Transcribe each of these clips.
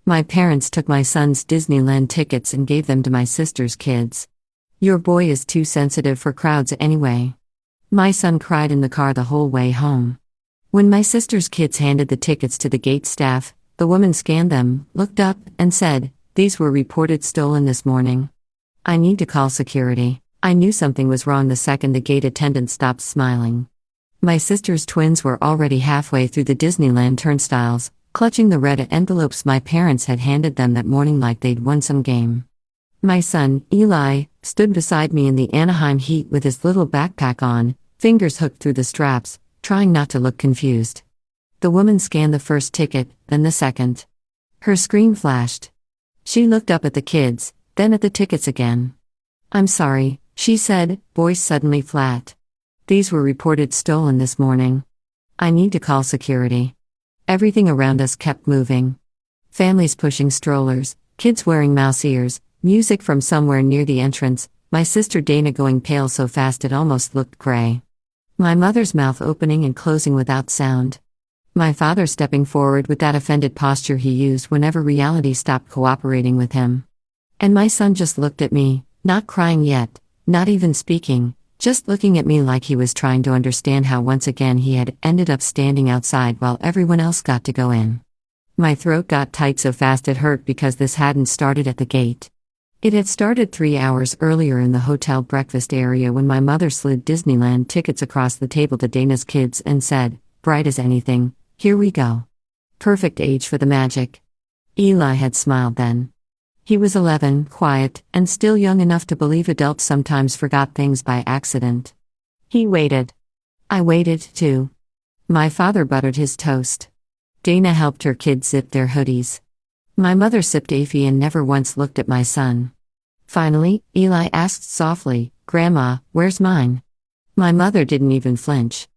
My parents took my son's Disneyland tickets and gave them to my sister's kids. Your boy is too sensitive for crowds anyway. My son cried in the car the whole way home. When my sister's kids handed the tickets to the gate staff, the woman scanned them, looked up, and said, "These were reported stolen this morning. I need to call security." I knew something was wrong the second the gate attendant stopped smiling. My sister's twins were already halfway through the Disneyland turnstiles, clutching the red envelopes my parents had handed them that morning like they'd won some game. My son, Eli, stood beside me in the Anaheim heat with his little backpack on, fingers hooked through the straps, trying not to look confused. The woman scanned the first ticket, then the second. Her screen flashed. She looked up at the kids, then at the tickets again. "I'm sorry," she said, voice suddenly flat. "These were reported stolen this morning. I need to call security." Everything around us kept moving. Families pushing strollers, kids wearing mouse ears, music from somewhere near the entrance, my sister Dana going pale so fast it almost looked gray. My mother's mouth opening and closing without sound. My father stepping forward with that offended posture he used whenever reality stopped cooperating with him. And my son just looked at me, not crying yet, not even speaking, just looking at me like he was trying to understand how once again he had ended up standing outside while everyone else got to go in. My throat got tight so fast it hurt because this hadn't started at the gate. It had started 3 hours earlier in the hotel breakfast area when my mother slid Disneyland tickets across the table to Dana's kids and said, bright as anything, "Here we go." Perfect age for the magic. Eli had smiled then. He was 11, quiet, and still young enough to believe adults sometimes forgot things by accident. He waited. I waited, too. My father buttered his toast. Dana helped her kids zip their hoodies. My mother sipped Afi and never once looked at my son. Finally, Eli asked softly, "Grandma, where's mine?" My mother didn't even flinch.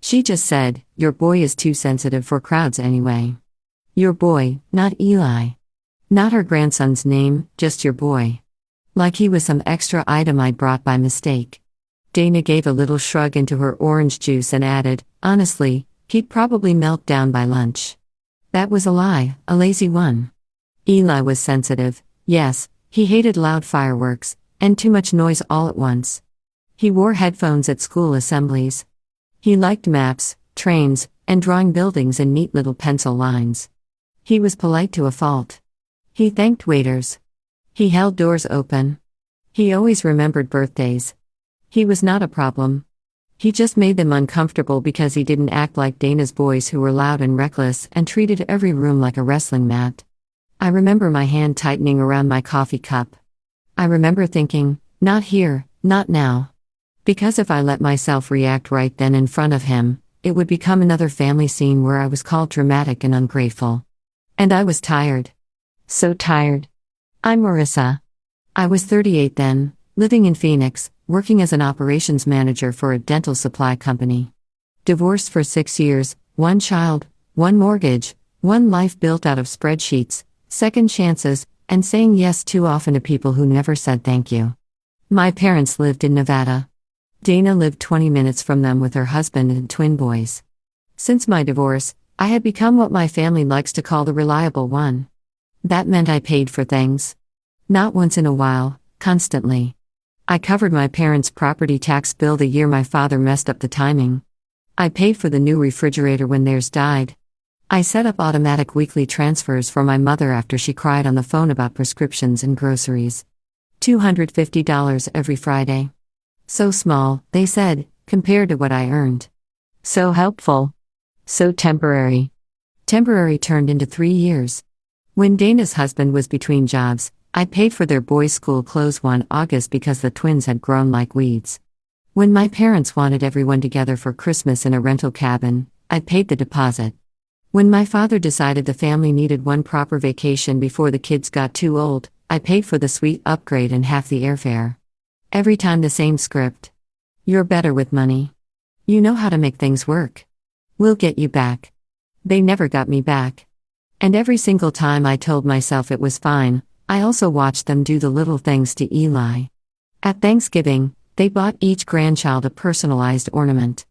She just said, "Your boy is too sensitive for crowds anyway." Your boy, not Eli. Not her grandson's name, just your boy. Like he was some extra item I'd brought by mistake. Dana gave a little shrug into her orange juice and added, "Honestly, he'd probably melt down by lunch." That was a lie, a lazy one. Eli was sensitive, yes, he hated loud fireworks, and too much noise all at once. He wore headphones at school assemblies. He liked maps, trains, and drawing buildings in neat little pencil lines. He was polite to a fault. He thanked waiters. He held doors open. He always remembered birthdays. He was not a problem. He just made them uncomfortable because he didn't act like Dana's boys who were loud and reckless and treated every room like a wrestling mat. I remember my hand tightening around my coffee cup. I remember thinking, not here, not now. Because if I let myself react right then in front of him, it would become another family scene where I was called dramatic and ungrateful. And I was tired. So tired. I'm Marissa. I was 38 then, living in Phoenix, working as an operations manager for a dental supply company. Divorced for 6 years, 1 child, 1 mortgage, 1 life built out of spreadsheets, second chances, and saying yes too often to people who never said thank you. My parents lived in Nevada. Dana lived 20 minutes from them with her husband and twin boys. Since my divorce, I had become what my family likes to call the reliable one. That meant I paid for things. Not once in a while, constantly. I covered my parents' property tax bill the year my father messed up the timing. I paid for the new refrigerator when theirs died. I set up automatic weekly transfers for my mother after she cried on the phone about prescriptions and groceries. $250 every Friday. So small, they said, compared to what I earned. So helpful. So temporary. Temporary turned into 3 years. When Dana's husband was between jobs, I paid for their boys' school clothes one August because the twins had grown like weeds. When my parents wanted everyone together for Christmas in a rental cabin, I paid the deposit. When my father decided the family needed one proper vacation before the kids got too old, I paid for the suite upgrade and half the airfare. Every time the same script. You're better with money. You know how to make things work. We'll get you back. They never got me back. And every single time I told myself it was fine, I also watched them do the little things to Eli. At Thanksgiving, they bought each grandchild a personalized ornament.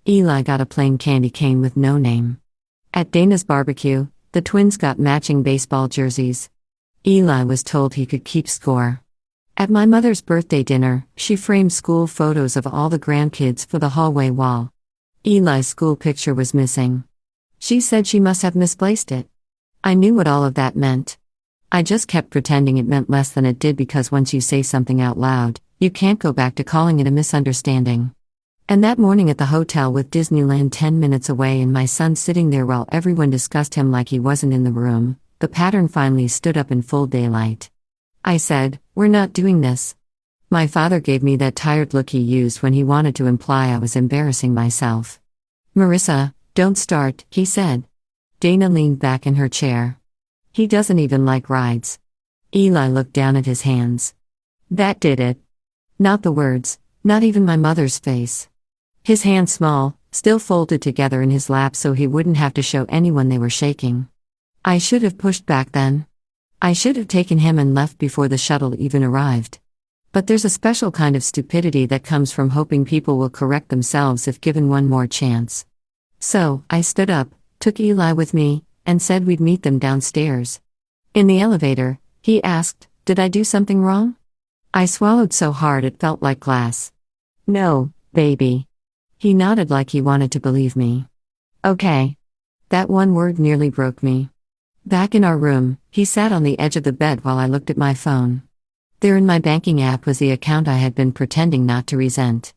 Eli got a plain candy cane with no name. At Dana's barbecue, The twins got matching baseball jerseys. Eli was told he could keep score. At my mother's birthday dinner, she framed school photos of all the grandkids for the hallway wall. Eli's school picture was missing. She said she must have misplaced it. I knew what all of that meant. I just kept pretending it meant less than it did because once you say something out loud, you can't go back to calling it a misunderstanding. And that morning at the hotel with Disneyland 10 minutes away and my son sitting there while everyone discussed him like he wasn't in the room, the pattern finally stood up in full daylight. I said, "We're not doing this." My father gave me that tired look he used when he wanted to imply I was embarrassing myself. "Marissa, don't start," he said. Dana leaned back in her chair. "He doesn't even like rides." Eli looked down at his hands. That did it. Not the words, not even my mother's face. His hands small, still folded together in his lap so he wouldn't have to show anyone they were shaking. I should have pushed back then. I should have taken him and left before the shuttle even arrived. But there's a special kind of stupidity that comes from hoping people will correct themselves if given one more chance. So, I stood up, took Eli with me, and said we'd meet them downstairs. In the elevator, he asked, "Did I do something wrong?" I swallowed so hard it felt like glass. "No, baby." He nodded like he wanted to believe me. "Okay." That one word nearly broke me. Back in our room, he sat on the edge of the bed while I looked at my phone. There in my banking app was the account I had been pretending not to resent.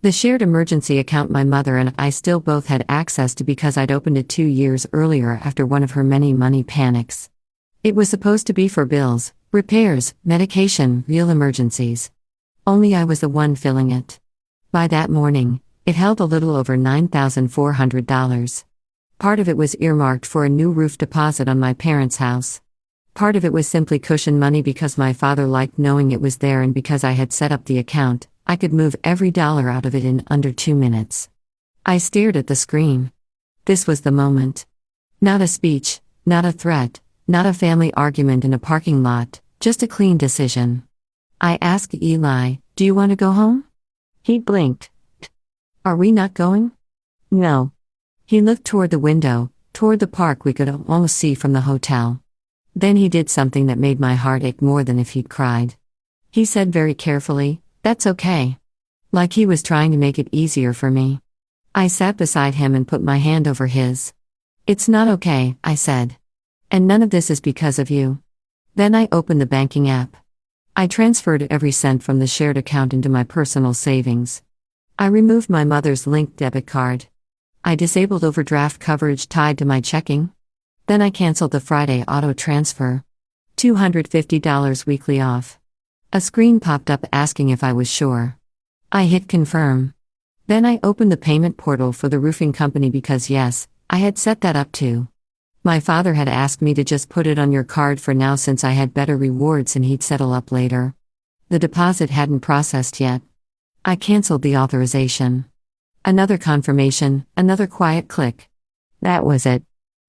The shared emergency account my mother and I still both had access to because I'd opened it 2 years earlier after one of her many money panics. It was supposed to be for bills, repairs, medication, real emergencies. Only I was the one filling it. By that morning, it held a little over $9,400. Part of it was earmarked for a new roof deposit on my parents' house. Part of it was simply cushion money because my father liked knowing it was there, and because I had set up the account, I could move every dollar out of it in under 2 minutes. I stared at the screen. This was the moment. Not a speech, not a threat, not a family argument in a parking lot, just a clean decision. I asked Eli, "Do you want to go home?" He blinked. "Are we not going?" "No." He looked toward the window, toward the park we could almost see from the hotel. Then he did something that made my heart ache more than if he'd cried. He said very carefully, "That's okay." Like he was trying to make it easier for me. I sat beside him and put my hand over his. "It's not okay," I said. "And none of this is because of you." Then I opened the banking app. I transferred every cent from the shared account into my personal savings. I removed my mother's linked debit card. I disabled overdraft coverage tied to my checking. Then I canceled the Friday auto transfer. $250 weekly off. A screen popped up asking if I was sure. I hit confirm. Then I opened the payment portal for the roofing company because yes, I had set that up too. My father had asked me to just put it on your card for now since I had better rewards and he'd settle up later. The deposit hadn't processed yet. I canceled the authorization. Another confirmation, another quiet click. That was it.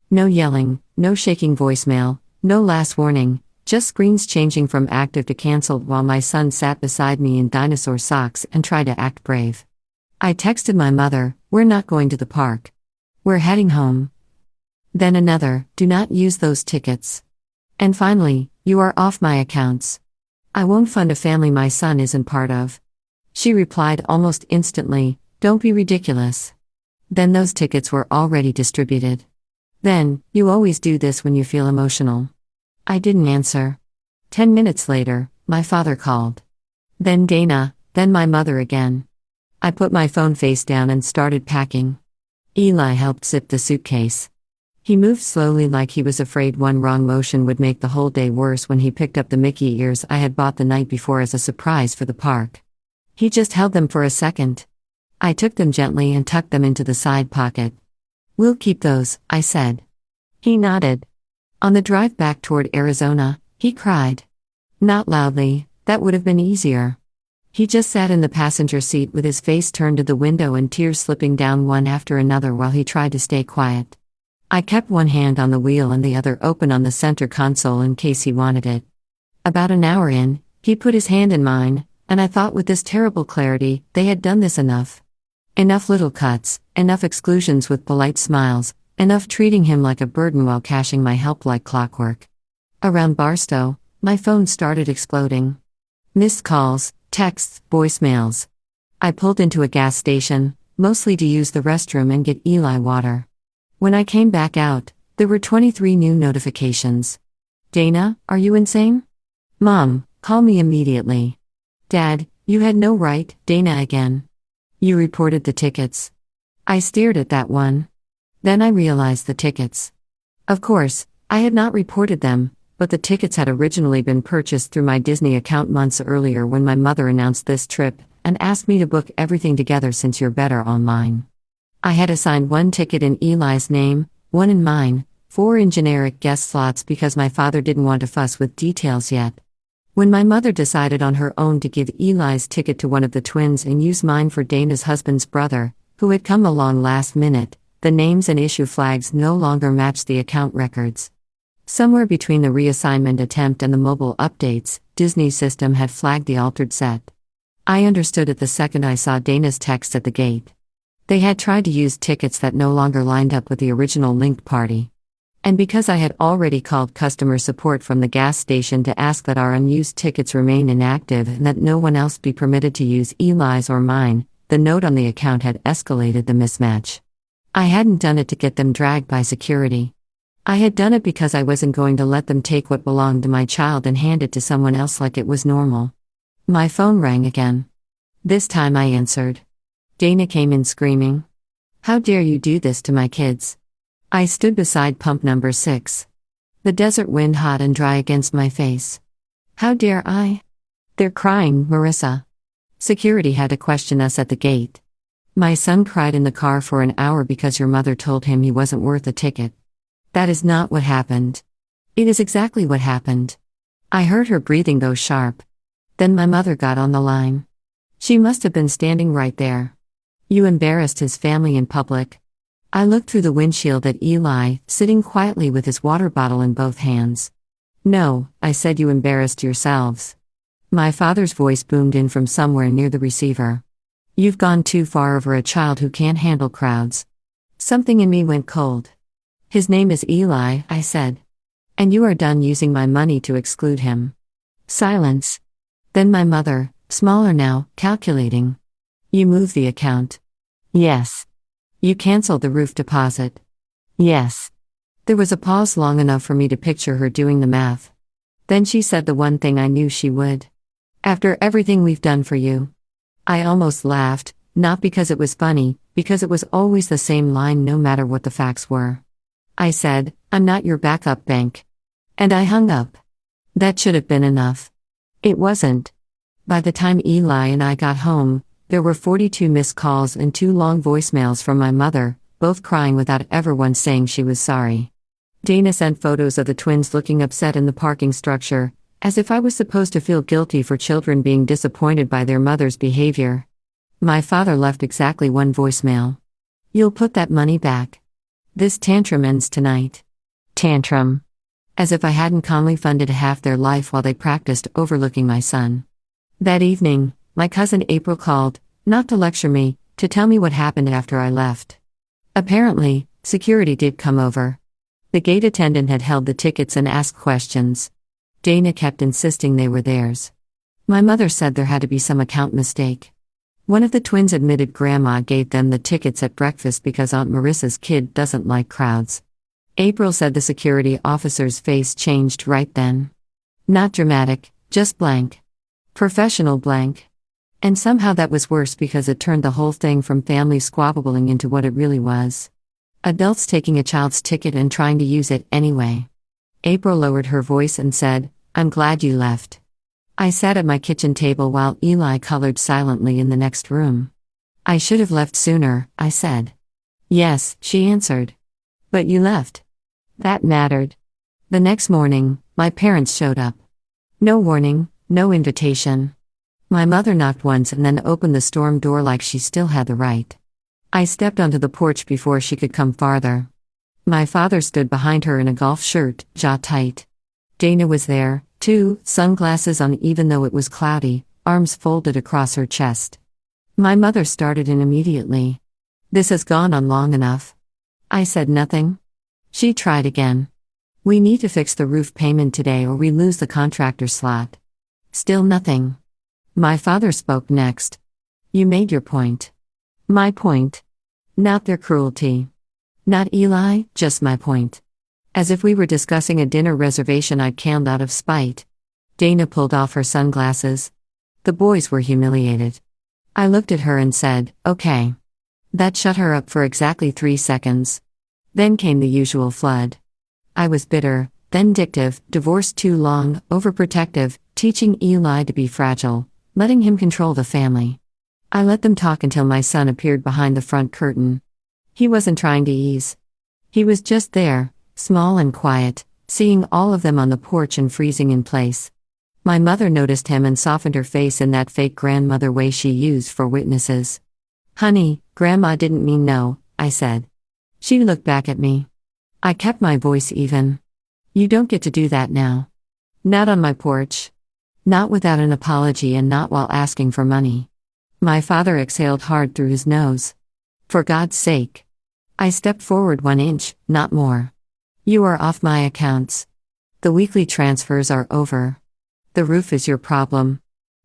No yelling, no shaking voicemail, no last warning, just screens changing from active to canceled while my son sat beside me in dinosaur socks and tried to act brave. I texted my mother, "We're not going to the park. We're heading home." Then another, "Do not use those tickets." And finally, "You are off my accounts. I won't fund a family my son isn't part of." She replied almost instantly, "Don't be ridiculous." Then those tickets were already distributed. Then, "You always do this when you feel emotional." I didn't answer. 10 minutes later, my father called. Then Dana, then my mother again. I put my phone face down and started packing. Eli helped zip the suitcase. He moved slowly like he was afraid one wrong motion would make the whole day worse when he picked up the Mickey ears I had bought the night before as a surprise for the park. He just held them for a second. I took them gently and tucked them into the side pocket. "We'll keep those," I said. He nodded. On the drive back toward Arizona, he cried. Not loudly, that would have been easier. He just sat in the passenger seat with his face turned to the window and tears slipping down one after another while he tried to stay quiet. I kept one hand on the wheel and the other open on the center console in case he wanted it. About an hour in, he put his hand in mine, and I thought with this terrible clarity, they had done this enough. Enough little cuts, enough exclusions with polite smiles, Enough treating him like a burden while cashing my help like clockwork. Around Barstow, my phone started exploding. Missed calls, texts, voicemails. I pulled into a gas station, mostly to use the restroom and get Eli water. When I came back out, there were 23 new notifications. Dana, are you insane? Mom, call me immediately. Dad, you had no right, Dana again. You reported the tickets. I stared at that one. Then I realized the tickets. Of course, I had not reported them, but the tickets had originally been purchased through my Disney account months earlier when my mother announced this trip and asked me to book everything together since you're better online. I had assigned one ticket in Eli's name, one in mine, 4 in generic guest slots because my father didn't want to fuss with details yet. When my mother decided on her own to give Eli's ticket to one of the twins and use mine for Dana's husband's brother, who had come along last minute, the names and issue flags no longer matched the account records. Somewhere between the reassignment attempt and the mobile updates, Disney's system had flagged the altered set. I understood it the second I saw Dana's text at the gate. They had tried to use tickets that no longer lined up with the original linked party. And because I had already called customer support from the gas station to ask that our unused tickets remain inactive and that no one else be permitted to use Eli's or mine, the note on the account had escalated the mismatch. I hadn't done it to get them dragged by security. I had done it because I wasn't going to let them take what belonged to my child and hand it to someone else like it was normal. My phone rang again. This time I answered. Dana came in screaming. How dare you do this to my kids? I stood beside pump number 6. The desert wind hot and dry against my face. How dare I? They're crying, Marissa. Security had to question us at the gate. My son cried in the car for an hour because your mother told him he wasn't worth a ticket. That is not what happened. It is exactly what happened. I heard her breathing go sharp. Then my mother got on the line. She must have been standing right there. You embarrassed his family in public. I looked through the windshield at Eli, sitting quietly with his water bottle in both hands. No, I said, you embarrassed yourselves. My father's voice boomed in from somewhere near the receiver. You've gone too far over a child who can't handle crowds. Something in me went cold. His name is Eli, I said. And you are done using my money to exclude him. Silence. Then my mother, smaller now, calculating. You moved the account. Yes. You canceled the roof deposit. Yes. There was a pause long enough for me to picture her doing the math. Then she said the one thing I knew she would. After everything we've done for you. I almost laughed, not because it was funny, because it was always the same line no matter what the facts were. I said, I'm not your backup bank. And I hung up. That should have been enough. It wasn't. By the time Eli and I got home, there were 42 missed calls and 2 long voicemails from my mother, both crying without ever once saying she was sorry. Dana sent photos of the twins looking upset in the parking structure, as if I was supposed to feel guilty for children being disappointed by their mother's behavior. My father left exactly one voicemail. You'll put that money back. This tantrum ends tonight. Tantrum. As if I hadn't calmly funded half their life while they practiced overlooking my son. That evening, my cousin April called, not to lecture me, to tell me what happened after I left. Apparently, security did come over. The gate attendant had held the tickets and asked questions. Dana kept insisting they were theirs. My mother said there had to be some account mistake. One of the twins admitted Grandma gave them the tickets at breakfast because Aunt Marissa's kid doesn't like crowds. April said the security officer's face changed right then. Not dramatic, just blank. Professional blank. And somehow that was worse because it turned the whole thing from family squabbling into what it really was. Adults taking a child's ticket and trying to use it anyway. April lowered her voice and said, I'm glad you left. I sat at my kitchen table while Eli colored silently in the next room. I should have left sooner, I said. Yes, she answered. But you left. That mattered. The next morning, my parents showed up. No warning, no invitation. My mother knocked once and then opened the storm door like she still had the right. I stepped onto the porch before she could come farther. My father stood behind her in a golf shirt, jaw tight. Dana was there, too, sunglasses on even though it was cloudy, arms folded across her chest. My mother started in immediately. This has gone on long enough. I said nothing. She tried again. We need to fix the roof payment today or we lose the contractor slot. Still nothing. My father spoke next. You made your point. My point. Not their cruelty. Not Eli, just my point. As if we were discussing a dinner reservation I'd canned out of spite. Dana pulled off her sunglasses. The boys were humiliated. I looked at her and said, okay. That shut her up for exactly 3 seconds. Then came the usual flood. I was bitter, vindictive, divorced too long, overprotective, teaching Eli to be fragile, letting him control the family. I let them talk until my son appeared behind the front curtain. He wasn't trying to ease. He was just there, small and quiet, seeing all of them on the porch and freezing in place. My mother noticed him and softened her face in that fake grandmother way she used for witnesses. Honey, Grandma didn't mean no, I said. She looked back at me. I kept my voice even. You don't get to do that now. Not on my porch. Not without an apology and not while asking for money. My father exhaled hard through his nose. For God's sake. I stepped forward 1 inch, not more. You are off my accounts. The weekly transfers are over. The roof is your problem.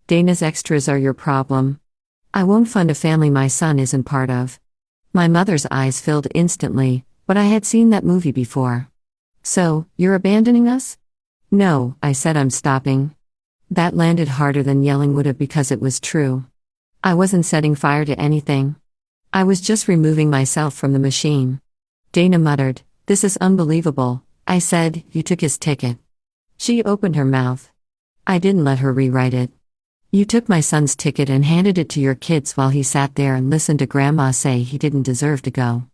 Dana's extras are your problem. I won't fund a family my son isn't part of. My mother's eyes filled instantly, but I had seen that movie before. So, you're abandoning us? No, I said I'm stopping. That landed harder than yelling would have because it was true. I wasn't setting fire to anything. I was just removing myself from the machine. Dana muttered, "This is unbelievable." I said, "You took his ticket." She opened her mouth. I didn't let her rewrite it. You took my son's ticket and handed it to your kids while he sat there and listened to Grandma say he didn't deserve to go.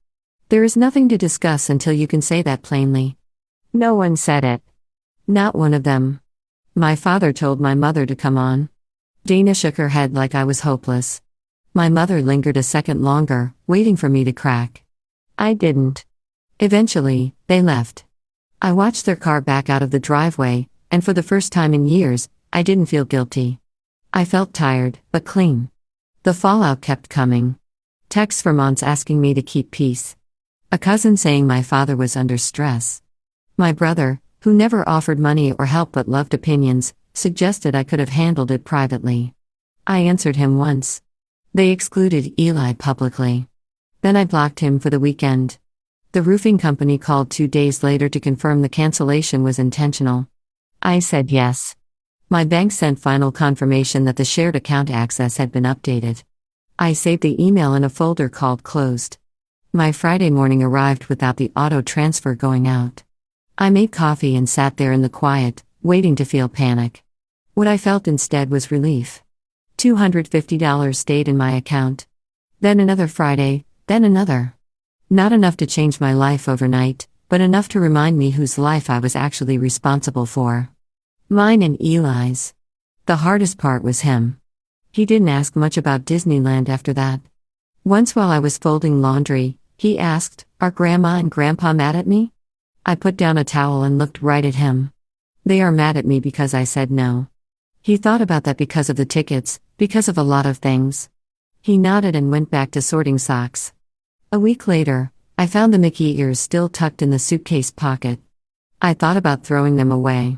There is nothing to discuss until you can say that plainly. No one said it. Not one of them. My father told my mother to come on. Dana shook her head like I was hopeless. My mother lingered a second longer, waiting for me to crack. I didn't. Eventually, they left. I watched their car back out of the driveway, and for the first time in years, I didn't feel guilty. I felt tired, but clean. The fallout kept coming. Texts from aunts asking me to keep peace. A cousin saying my father was under stress. My brother, who never offered money or help but loved opinions, suggested I could have handled it privately. I answered him once. They excluded Eli publicly. Then I blocked him for the weekend. The roofing company called 2 days later to confirm the cancellation was intentional. I said yes. My bank sent final confirmation that the shared account access had been updated. I saved the email in a folder called Closed. My Friday morning arrived without the auto transfer going out. I made coffee and sat there in the quiet, waiting to feel panic. What I felt instead was relief. $250 stayed in my account. Then another Friday, then another. Not enough to change my life overnight, but enough to remind me whose life I was actually responsible for. Mine and Eli's. The hardest part was him. He didn't ask much about Disneyland after that. Once while I was folding laundry, he asked, "Are Grandma and Grandpa mad at me?" I put down a towel and looked right at him. They are mad at me because I said no. He thought about that because of the tickets, because of a lot of things. He nodded and went back to sorting socks. A week later, I found the Mickey ears still tucked in the suitcase pocket. I thought about throwing them away.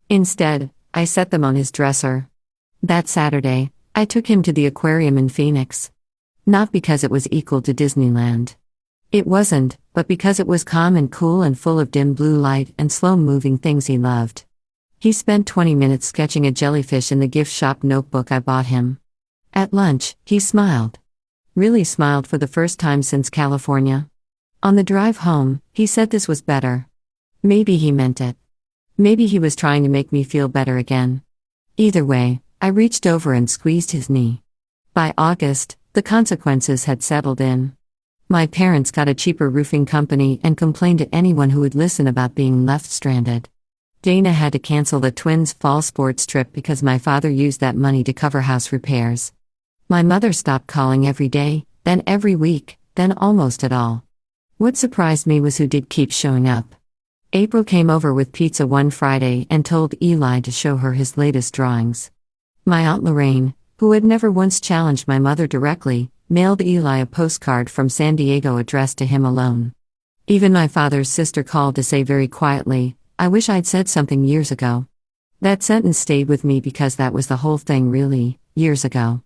Instead, I set them on his dresser. That Saturday, I took him to the aquarium in Phoenix. Not because it was equal to Disneyland. It wasn't, but because it was calm and cool and full of dim blue light and slow-moving things he loved. He spent 20 minutes sketching a jellyfish in the gift shop notebook I bought him. At lunch, he smiled. Really smiled for the first time since California. On the drive home, he said this was better. Maybe he meant it. Maybe he was trying to make me feel better again. Either way, I reached over and squeezed his knee. By August, the consequences had settled in. My parents got a cheaper roofing company and complained to anyone who would listen about being left stranded. Dana had to cancel the twins' fall sports trip because my father used that money to cover house repairs. My mother stopped calling every day, then every week, then almost at all. What surprised me was who did keep showing up. April came over with pizza one Friday and told Eli to show her his latest drawings. My Aunt Lorraine, who had never once challenged my mother directly, mailed Eli a postcard from San Diego addressed to him alone. Even my father's sister called to say very quietly, "I wish I'd said something years ago." That sentence stayed with me because that was the whole thing really, years ago.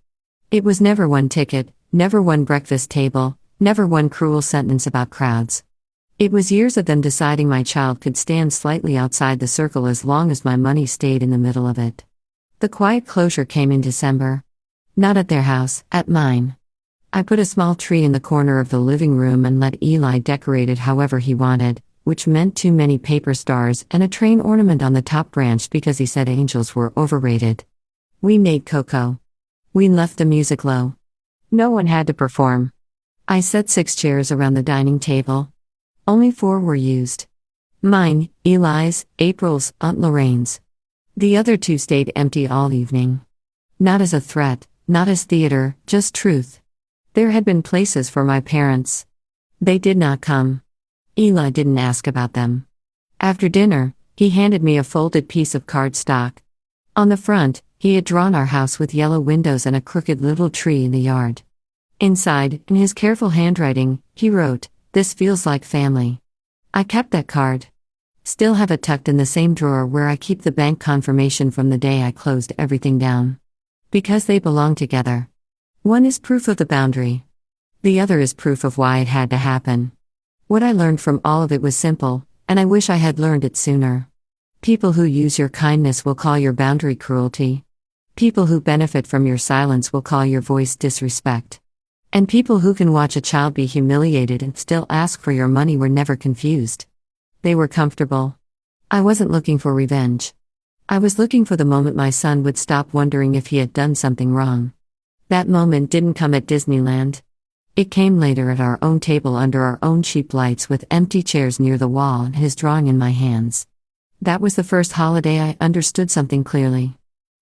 It was never one ticket, never one breakfast table, never one cruel sentence about crowds. It was years of them deciding my child could stand slightly outside the circle as long as my money stayed in the middle of it. The quiet closure came in December. Not at their house, at mine. I put a small tree in the corner of the living room and let Eli decorate it however he wanted, which meant too many paper stars and a train ornament on the top branch because he said angels were overrated. We made cocoa. We left the music low. No one had to perform. I set 6 chairs around the dining table. Only 4 were used. Mine, Eli's, April's, Aunt Lorraine's. The other 2 stayed empty all evening. Not as a threat, not as theater, just truth. There had been places for my parents. They did not come. Eli didn't ask about them. After dinner, he handed me a folded piece of cardstock. On the front, he had drawn our house with yellow windows and a crooked little tree in the yard. Inside, in his careful handwriting, he wrote, "This feels like family." I kept that card. Still have it tucked in the same drawer where I keep the bank confirmation from the day I closed everything down. Because they belong together. One is proof of the boundary. The other is proof of why it had to happen. What I learned from all of it was simple, and I wish I had learned it sooner. People who use your kindness will call your boundary cruelty. People who benefit from your silence will call your voice disrespect. And people who can watch a child be humiliated and still ask for your money were never confused. They were comfortable. I wasn't looking for revenge. I was looking for the moment my son would stop wondering if he had done something wrong. That moment didn't come at Disneyland. It came later at our own table under our own cheap lights with empty chairs near the wall and his drawing in my hands. That was the first holiday I understood something clearly.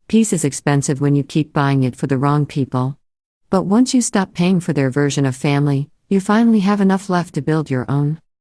Peace is expensive when you keep buying it for the wrong people. But once you stop paying for their version of family, you finally have enough left to build your own.